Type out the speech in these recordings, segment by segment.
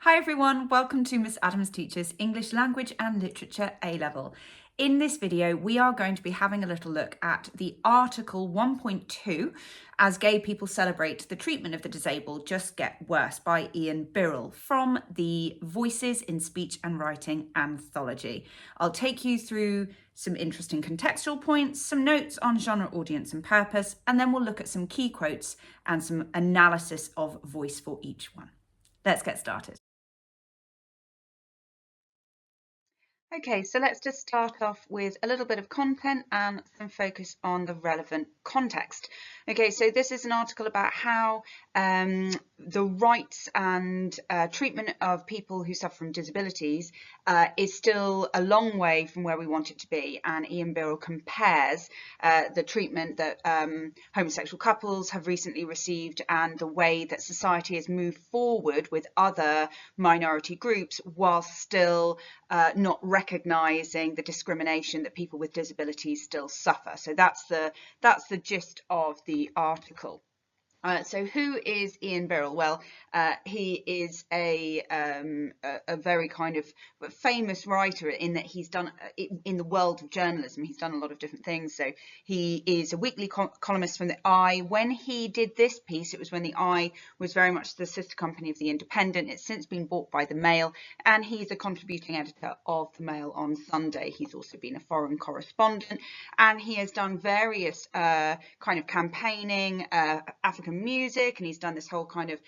Hi everyone, welcome to Miss Adams Teaches English Language and Literature A-Level. In this video, we are going to be having a little look at the article 1.2, As Gay People Celebrate the Treatment of the Disabled Just Get Worse by Ian Birrell from the Voices in Speech and Writing anthology. I'll take you through some interesting contextual points, some notes on genre, audience and purpose, and then we'll look at some key quotes and some analysis of voice for each one. Let's get started. Okay, so let's just start off with a little bit of content and some focus on the relevant context. Okay, so this is an article about how the rights and treatment of people who suffer from disabilities is still a long way from where we want it to be. And Ian Birrell compares the treatment that homosexual couples have recently received and the way that society has moved forward with other minority groups while still not recognising the discrimination that people with disabilities still suffer. So that's the gist of the article. So who is Ian Birrell? Well, he is a very kind of famous writer in that he's done in the world of journalism. He's done a lot of different things. So he is a weekly columnist from the Eye. When he did this piece, it was when the Eye was very much the sister company of the Independent. It's since been bought by the Mail, and he's a contributing editor of the Mail on Sunday. He's also been a foreign correspondent, and he has done various kind of campaigning, African music, and he's done this whole kind of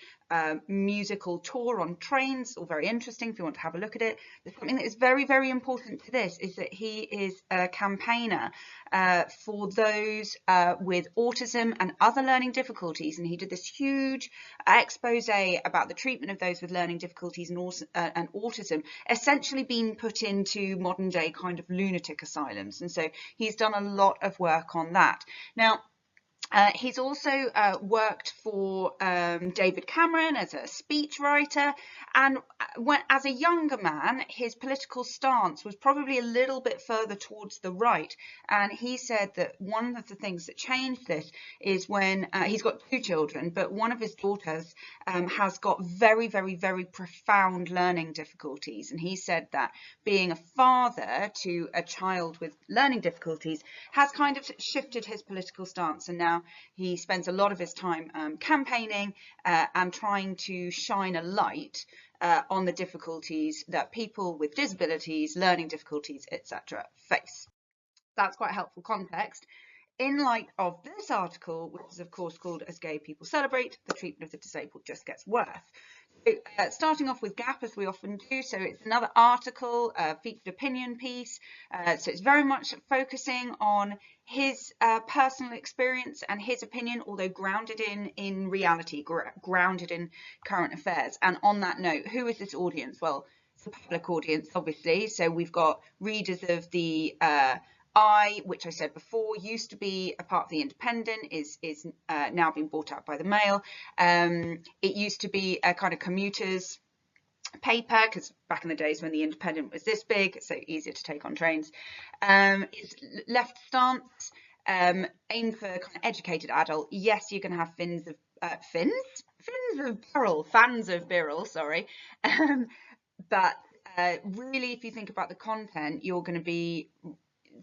musical tour on trains, all very interesting if you want to have a look at it. But something that is very, very important to this is that he is a campaigner for those with autism and other learning difficulties, and he did this huge expose about the treatment of those with learning difficulties and autism, essentially being put into modern day kind of lunatic asylums. And so he's done a lot of work on that. Now, he's also worked for David Cameron as a speechwriter, and as a younger man, his political stance was probably a little bit further towards the right. And he said that one of the things that changed this is when he's got two children, but one of his daughters has got very, very, very profound learning difficulties. And he said that being a father to a child with learning difficulties has kind of shifted his political stance, and now he spends a lot of his time campaigning and trying to shine a light on the difficulties that people with disabilities, learning difficulties, etc. face. That's quite helpful context in light of this article, which is of course called As Gay People Celebrate the Treatment of the Disabled Just Gets Worse. So, starting off with Gap, as we often do, so it's another article, featured opinion piece, so it's very much focusing on his personal experience and his opinion, although grounded in reality, grounded in current affairs. And on that note, who is this audience? Well, it's a public audience, obviously, so we've got readers of the Eye, which I said before used to be a part of the Independent, is now being bought out by the Mail. It used to be a kind of commuters paper, because back in the days when the Independent was this big, it's so easier to take on trains. It's left stance, aimed for kind of educated adult. Yes, you can have fans of Birrell, sorry. But really, if you think about the content, you're going to be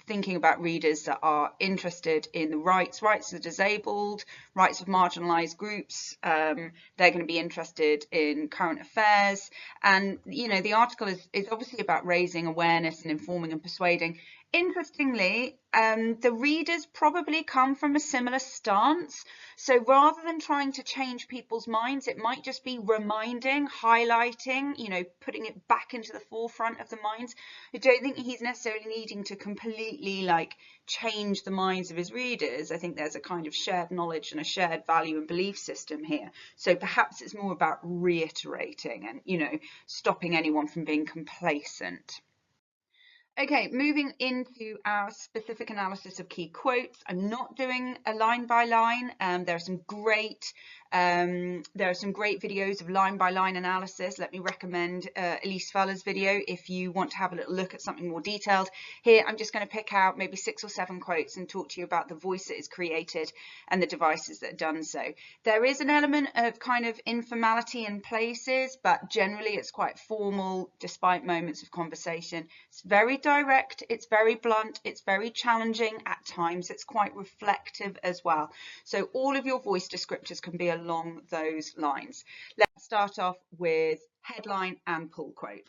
thinking about readers that are interested in the rights of the disabled, rights of marginalized groups. They're going to be interested in current affairs. And, you know, the article is obviously about raising awareness and informing and persuading. Interestingly, the readers probably come from a similar stance. So rather than trying to change people's minds, it might just be reminding, highlighting, you know, putting it back into the forefront of the minds. I don't think he's necessarily needing to completely like change the minds of his readers. I think there's a kind of shared knowledge and a shared value and belief system here. So perhaps it's more about reiterating and, you know, stopping anyone from being complacent. Okay, moving into our specific analysis of key quotes. I'm not doing a line by line. There are some great videos of line by line analysis. Let me recommend Elise Fuller's video if you want to have a little look at something more detailed. Here, I'm just going to pick out maybe 6 or 7 quotes and talk to you about the voice that is created and the devices that are done so. There is an element of kind of informality in places, but generally it's quite formal despite moments of conversation. It's very direct, it's very blunt, it's very challenging. At times it's quite reflective as well. So all of your voice descriptors can be along those lines. Let's start off with headline and pull quote.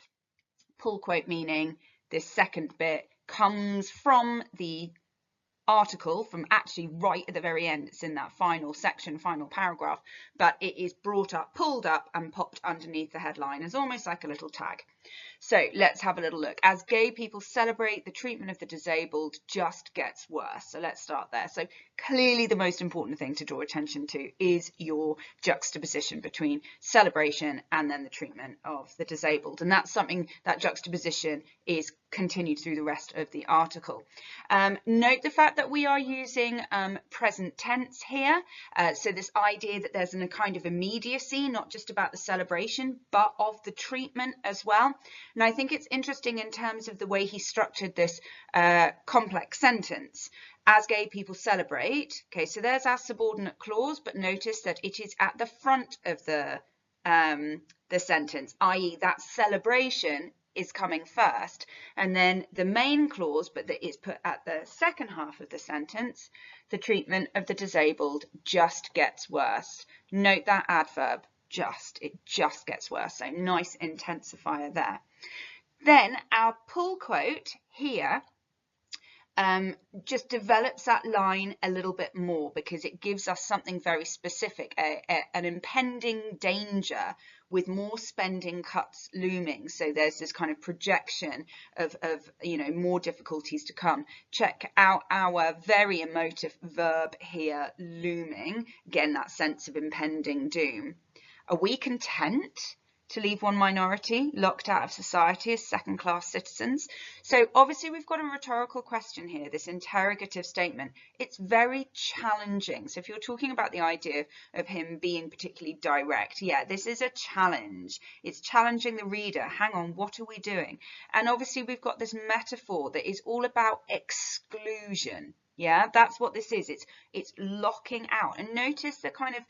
Pull quote meaning this second bit comes from the article, from actually right at the very end. It's in that final section, final paragraph, but it is brought up, pulled up and popped underneath the headline as almost like a little tag. So let's have a little look. As gay people celebrate, the treatment of the disabled just gets worse. So let's start there. So clearly the most important thing to draw attention to is your juxtaposition between celebration and then the treatment of the disabled. And that's something, that juxtaposition is continued through the rest of the article. Note the fact that we are using present tense here. So this idea that there's a kind of immediacy, not just about the celebration, but of the treatment as well. And I think it's interesting in terms of the way he structured this complex sentence. As gay people celebrate, okay, so there's our subordinate clause, but notice that it is at the front of the sentence, i.e. that celebration is coming first, and then the main clause, but that is put at the second half of the sentence, the treatment of the disabled just gets worse. Note that adverb, just, it just gets worse, so nice intensifier there. Then our pull quote here just develops that line a little bit more because it gives us something very specific, an impending danger with more spending cuts looming. So there's this kind of projection of you know, more difficulties to come. Check out our very emotive verb here, looming. Again, that sense of impending doom. Are we content to leave one minority locked out of society as second-class citizens? So obviously we've got a rhetorical question here, this interrogative statement. It's very challenging. So if you're talking about the idea of him being particularly direct, yeah, this is a challenge. It's challenging the reader. Hang on, what are we doing? And obviously we've got this metaphor that is all about exclusion. Yeah, that's what this is. It's locking out. And notice the kind of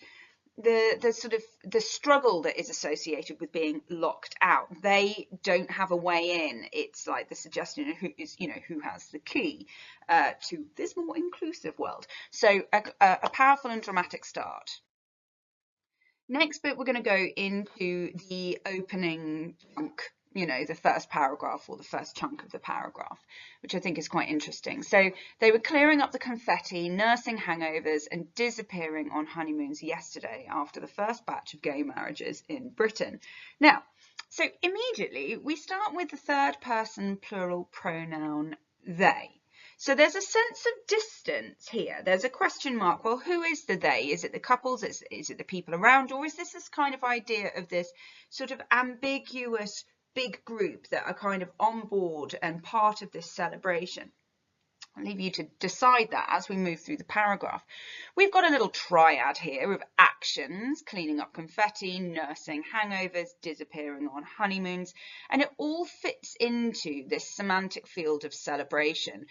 the sort of the struggle that is associated with being locked out. They don't have a way in. It's like the suggestion of who is, you know, who has the key to this more inclusive world. So a powerful and dramatic start. Next bit, we're going to go into the opening chunk, you know, the first paragraph or the first chunk of the paragraph, which I think is quite interesting. So they were clearing up the confetti, nursing hangovers and disappearing on honeymoons yesterday after the first batch of gay marriages in Britain. Now, so immediately we start with the third person plural pronoun they. So there's a sense of distance here. There's a question mark. Well, who is the they? Is it the couples? Is it the people around? Or is this kind of idea of this sort of ambiguous big group that are kind of on board and part of this celebration? I'll leave you to decide that as we move through the paragraph. We've got a little triad here of actions: cleaning up confetti, nursing hangovers, disappearing on honeymoons, and it all fits into this semantic field of celebration,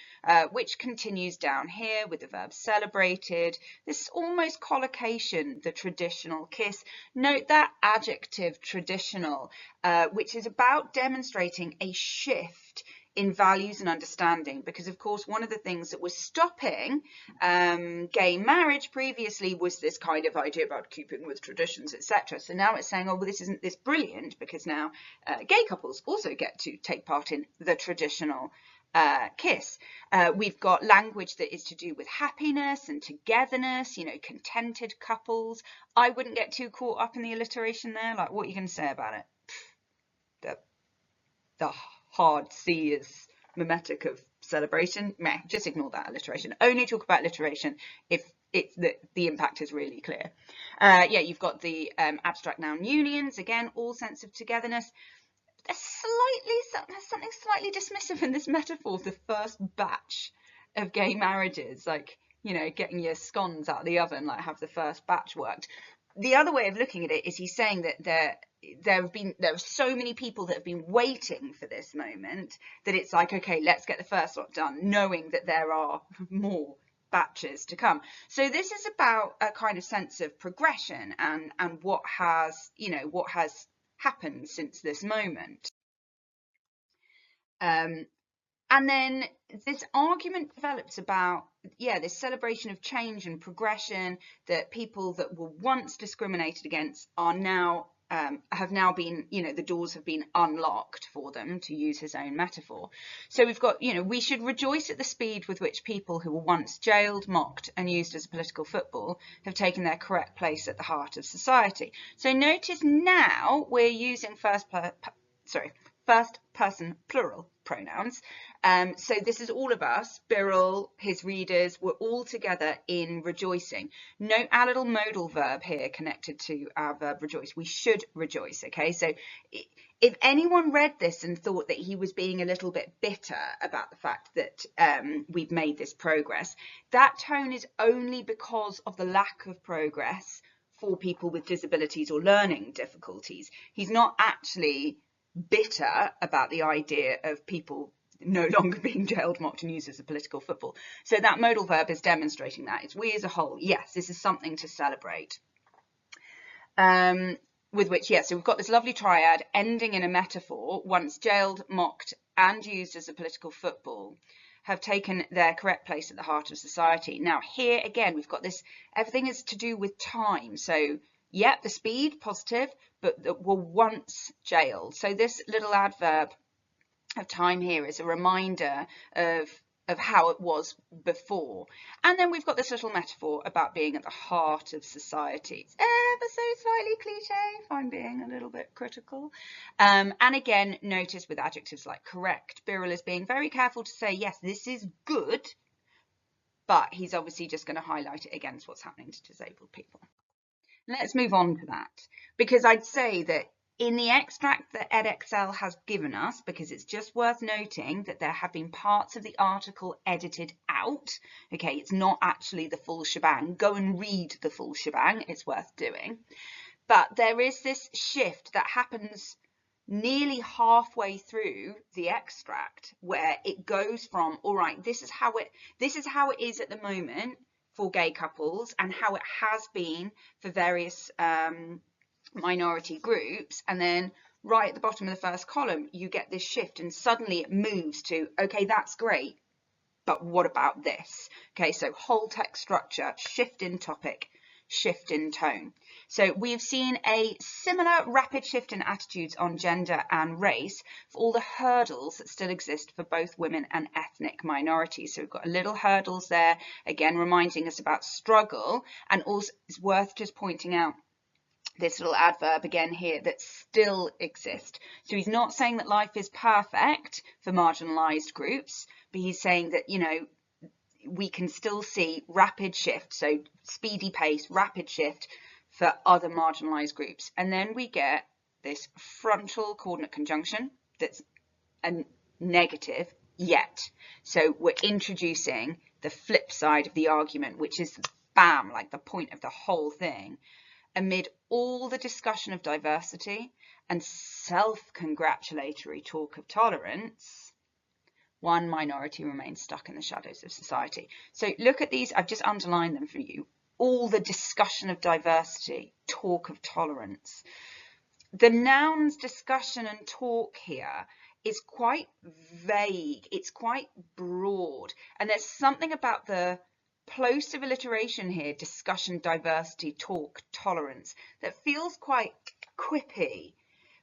which continues down here with the verb celebrated, this almost collocation, the traditional kiss. Note that adjective traditional, which is about demonstrating a shift in values and understanding, because of course one of the things that was stopping gay marriage previously was this kind of idea about keeping with traditions, etc. So now it's saying, oh, well, this isn't this brilliant because now gay couples also get to take part in the traditional kiss. We've got language that is to do with happiness and togetherness, you know, contented couples. I wouldn't get too caught up in the alliteration there. Like, what are you going to say about it? The hard C is mimetic of celebration. Meh, just ignore that alliteration. Only talk about alliteration if it's the impact is really clear. Yeah, you've got the abstract noun unions, again, all sense of togetherness. there's something slightly dismissive in this metaphor of the first batch of gay marriages, like, you know, getting your scones out of the oven, like have the first batch worked. The other way of looking at it is he's saying that there are so many people that have been waiting for this moment that it's like, okay, let's get the first lot done, knowing that there are more batches to come. So this is about a kind of sense of progression and what has, you know, what has happened since this moment. And then this argument develops about, yeah, this celebration of change and progression, that people that were once discriminated against are now, have now been, you know, the doors have been unlocked for them, to use his own metaphor. So we've got, you know, we should rejoice at the speed with which people who were once jailed, mocked and used as a political football have taken their correct place at the heart of society. So notice now we're using first person plural pronouns. So this is all of us, Birrell, his readers, we're all together in rejoicing. Note our little modal verb here connected to our verb rejoice. We should rejoice, okay? So if anyone read this and thought that he was being a little bit bitter about the fact that we've made this progress, that tone is only because of the lack of progress for people with disabilities or learning difficulties. He's not actually bitter about the idea of people no longer being jailed, mocked and used as a political football. So that modal verb is demonstrating that. It's we as a whole. Yes, this is something to celebrate. With which, yes, so we've got this lovely triad ending in a metaphor. Once jailed, mocked and used as a political football have taken their correct place at the heart of society. Now here again, we've got this, everything is to do with time. So yeah, the speed, positive, but that were once jailed. So this little adverb of time here is a reminder of how it was before. And then we've got this little metaphor about being at the heart of society. It's ever so slightly cliche, if I'm being a little bit critical. And again, notice with adjectives like correct, Birrell is being very careful to say, yes, this is good, but he's obviously just going to highlight it against what's happening to disabled people. Let's move on to that, because I'd say that in the extract that Edexcel has given us, because it's just worth noting that there have been parts of the article edited out. Okay, it's not actually the full shebang. Go and read the full shebang. It's worth doing. But there is this shift that happens nearly halfway through the extract where it goes from, all right, this is how it is at the moment for gay couples and how it has been for various minority groups, and then right at the bottom of the first column you get this shift and suddenly it moves to, okay, that's great, but what about this? Okay, so whole text structure, shift in topic, shift in tone. So we've seen a similar rapid shift in attitudes on gender and race for all the hurdles that still exist for both women and ethnic minorities. So we've got a little hurdles there, again reminding us about struggle, and also it's worth just pointing out this little adverb again here that still exist. So he's not saying that life is perfect for marginalized groups, but he's saying that, you know, we can still see rapid shift, so speedy pace, rapid shift for other marginalized groups. And then we get this frontal coordinate conjunction that's a negative yet. So we're introducing the flip side of the argument, which is bam, like the point of the whole thing. Amid all the discussion of diversity and self-congratulatory talk of tolerance, one minority remains stuck in the shadows of society. So look at these, I've just underlined them for you. All the discussion of diversity, talk of tolerance. The nouns discussion and talk here is quite vague, it's quite broad, and there's something about the plosive alliteration here, discussion, diversity, talk, tolerance, that feels quite quippy,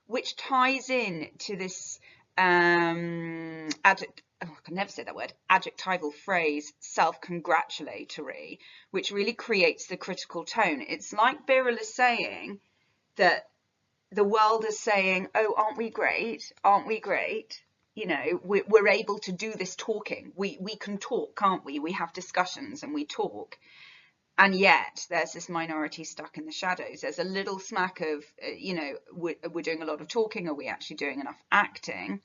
which ties in to this I can never say that word, adjectival phrase, self-congratulatory, which really creates the critical tone. It's like Birrell is saying that the world is saying, oh, aren't we great? Aren't we great? You know, we're able to do this talking. We can talk, can't we? We have discussions and we talk. And yet there's this minority stuck in the shadows. There's a little smack of, you know, we're doing a lot of talking. Are we actually doing enough acting?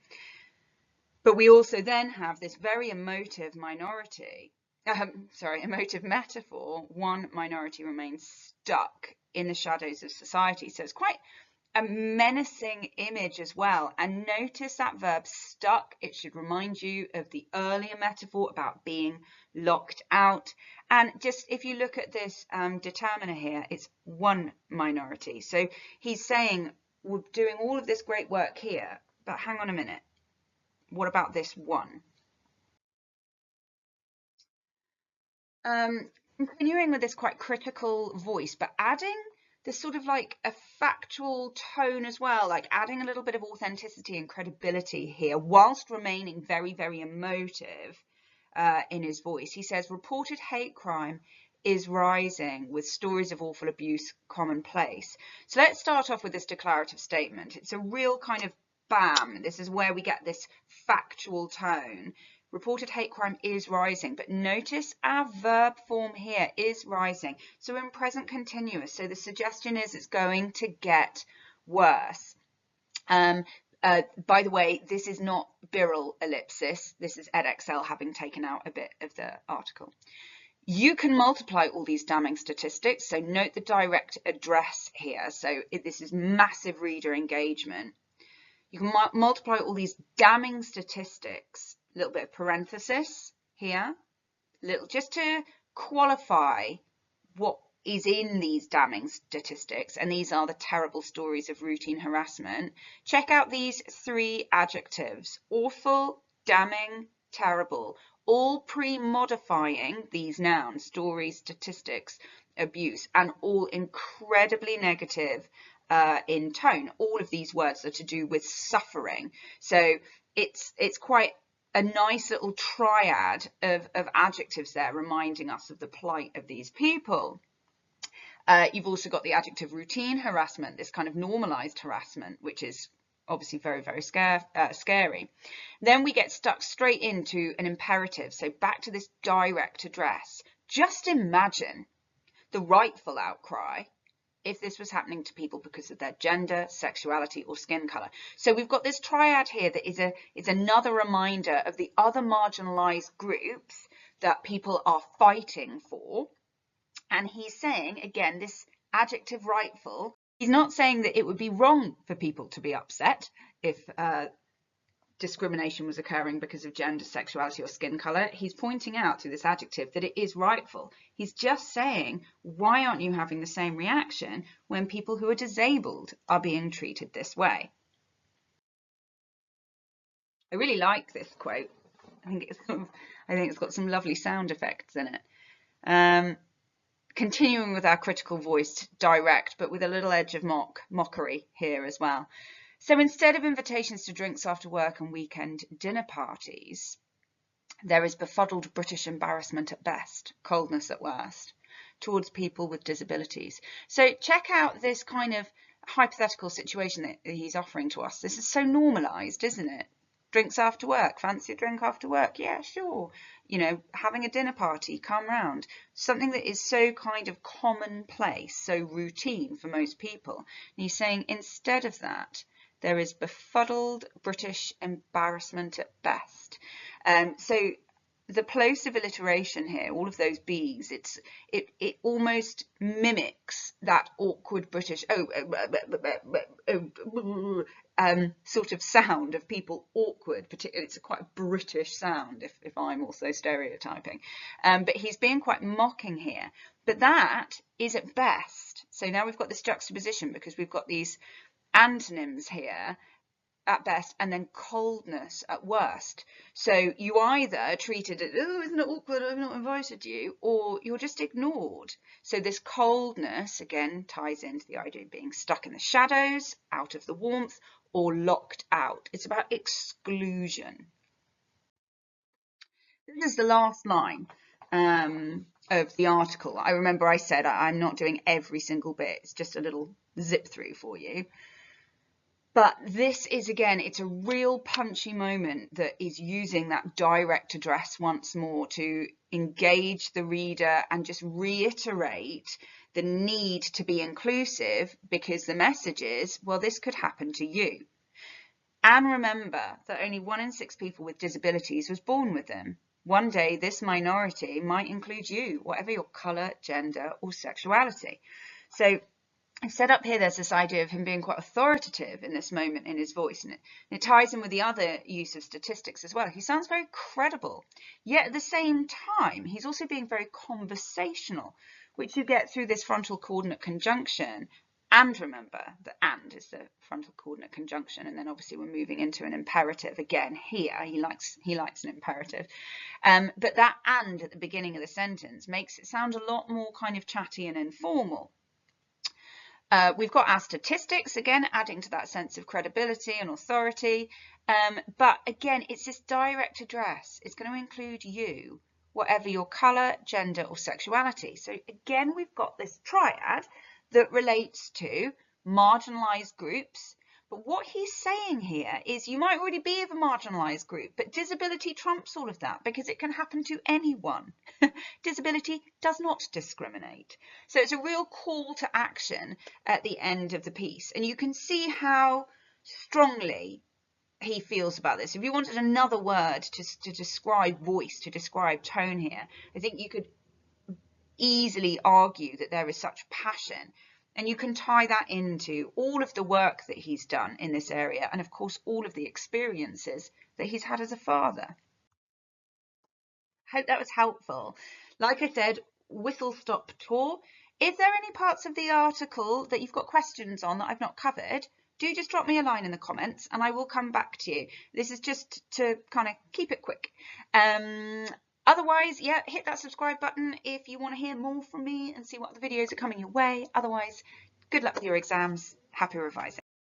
But we also then have this very emotive minority, emotive metaphor. One minority remains stuck in the shadows of society. So it's quite a menacing image as well. And notice that verb stuck. It should remind you of the earlier metaphor about being locked out. And just if you look at this determiner here, it's one minority. So he's saying we're doing all of this great work here, but hang on a minute. What about this one? Continuing with this quite critical voice, but adding this sort of like a factual tone as well, like adding a little bit of authenticity and credibility here, whilst remaining very, very emotive in his voice. He says, reported hate crime is rising with stories of awful abuse commonplace. So let's start off with this declarative statement. It's a real kind of bam. This is where we get this factual tone. Reported hate crime is rising, but notice our verb form here is rising. So in present continuous. So the suggestion is it's going to get worse. By the way, this is not Birrell ellipsis. This is Edexcel having taken out a bit of the article. You can multiply all these damning statistics. So note the direct address here. So this is massive reader engagement. You can multiply all these damning statistics. A little bit of parenthesis here, just to qualify what is in these damning statistics, and these are the terrible stories of routine harassment. Check out these three adjectives: awful, damning, terrible, all pre-modifying these nouns: stories, statistics, abuse, and all incredibly negative in tone. All of these words are to do with suffering. So it's quite a nice little triad of adjectives there, reminding us of the plight of these people. You've also got the adjective routine harassment, this kind of normalized harassment, which is obviously very, very scary. Then we get stuck straight into an imperative. So back to this direct address. Just imagine the rightful outcry if this was happening to people because of their gender, sexuality, or skin color. So we've got this triad here that is another reminder of the other marginalized groups that people are fighting for. And he's saying, again, this adjective rightful, he's not saying that it would be wrong for people to be upset if discrimination was occurring because of gender, sexuality, or skin color. He's pointing out through this adjective that it is rightful. He's just saying, why aren't you having the same reaction when people who are disabled are being treated this way? I really like this quote. I think it's got some lovely sound effects in it. Continuing with our critical voice, direct, but with a little edge of mockery here as well. So instead of invitations to drinks after work and weekend dinner parties, there is befuddled British embarrassment at best, coldness at worst, towards people with disabilities. So check out this kind of hypothetical situation that he's offering to us. This is so normalised, isn't it? Drinks after work, fancy a drink after work? Yeah, sure. You know, having a dinner party, come round. Something that is so kind of commonplace, so routine for most people. And he's saying instead of that, there is befuddled British embarrassment at best. So the plosive alliteration here, all of those B's, it almost mimics that awkward British sort of sound of people awkward. Particularly, it's a quite British sound if I'm also stereotyping. But he's being quite mocking here. But that is at best. So now we've got this juxtaposition because we've got these antonyms here at best and then coldness at worst. So you either treated it, oh, isn't it awkward, I've not invited you, or you're just ignored. So this coldness again ties into the idea of being stuck in the shadows, out of the warmth, or locked out. It's about exclusion. This is the last line of the article. I remember I said I'm not doing every single bit, it's just a little zip through for you. But this is, again, it's a real punchy moment that is using that direct address once more to engage the reader and just reiterate the need to be inclusive, because the message is, well, this could happen to you. And remember that only 1 in 6 people with disabilities was born with them. One day, this minority might include you, whatever your colour, gender, or sexuality. So I've set up here, there's this idea of him being quite authoritative in this moment in his voice, and it ties in with the other use of statistics as well. He sounds very credible, yet at the same time, he's also being very conversational, which you get through this frontal coordinate conjunction. And remember, the and is the frontal coordinate conjunction, and then obviously we're moving into an imperative again here. He likes an imperative, but that and at the beginning of the sentence makes it sound a lot more kind of chatty and informal. We've got our statistics, again, adding to that sense of credibility and authority. But again, it's this direct address. It's going to include you, whatever your colour, gender, or sexuality. So again, we've got this triad that relates to marginalised groups. But what he's saying here is you might already be of a marginalised group, but disability trumps all of that because it can happen to anyone. Disability does not discriminate. So it's a real call to action at the end of the piece. And you can see how strongly he feels about this. If you wanted another word to describe voice, to describe tone here, I think you could easily argue that there is such passion. And you can tie that into all of the work that he's done in this area, and of course all of the experiences that he's had as a father. Hope that was helpful. Like I said, whistle stop tour. If there are any parts of the article that you've got questions on that I've not covered, do just drop me a line in the comments and I will come back to you. This is just to kind of keep it quick. Otherwise, yeah, hit that subscribe button if you want to hear more from me and see what other videos are coming your way. Otherwise, good luck with your exams. Happy revising.